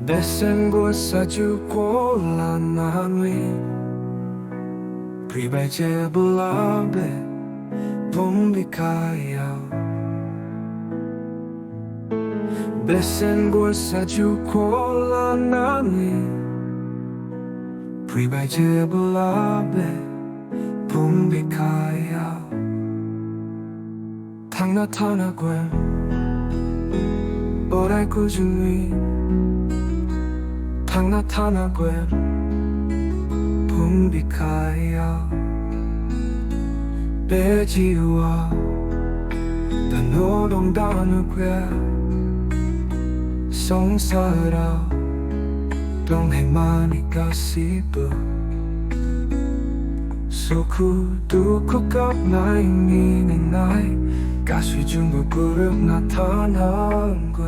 Besen gwsa jiukwo Onnanwi pribaje belabe hayw. Besen gwsa jiukwo Onnanwi pribaje belabe hayw. Tang natanagwe orai 꾸준히 tang natanagwe hayw. Bejiwa dan nwngtang songsara dong hemani kasibu Hwdw kukap nai ninay 가수 중국 그룹 나타난 거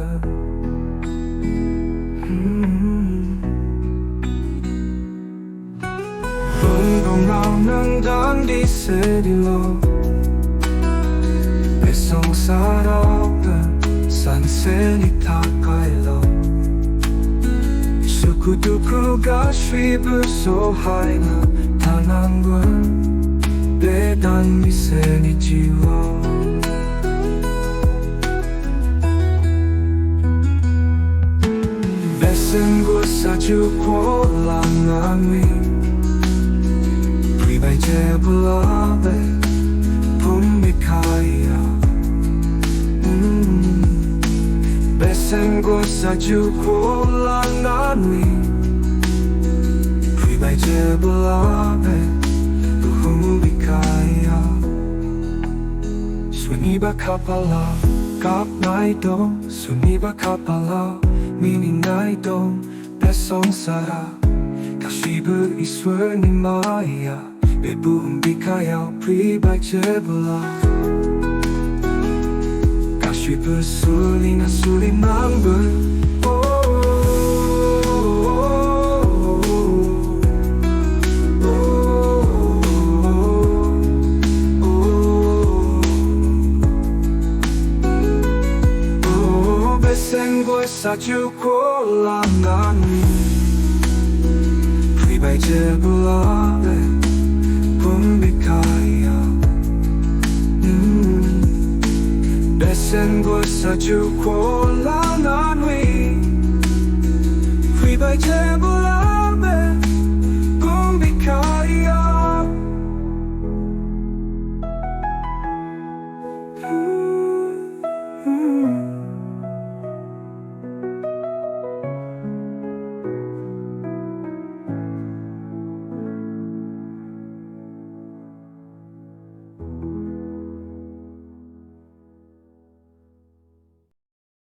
nwngtang di sedilo besong sarapkan sansen itakailo Hwdw 가수 bersohaina tanangwan bedan biseni jiwa Besen gwsa jiukwo Onnanwi pribaje belabe hayw. Besen gwsa jiukwo Onnanwi pribaje belabe hayw. Suniba kapala kap naido suniba kapala mini naido besong sara kashibu iswer ni maya hayw pribaje belabe kashibu suli na suli number Besen gwsa jiukwo Onnanwi pribaje belabe hayw. Besen gwsa jiukwo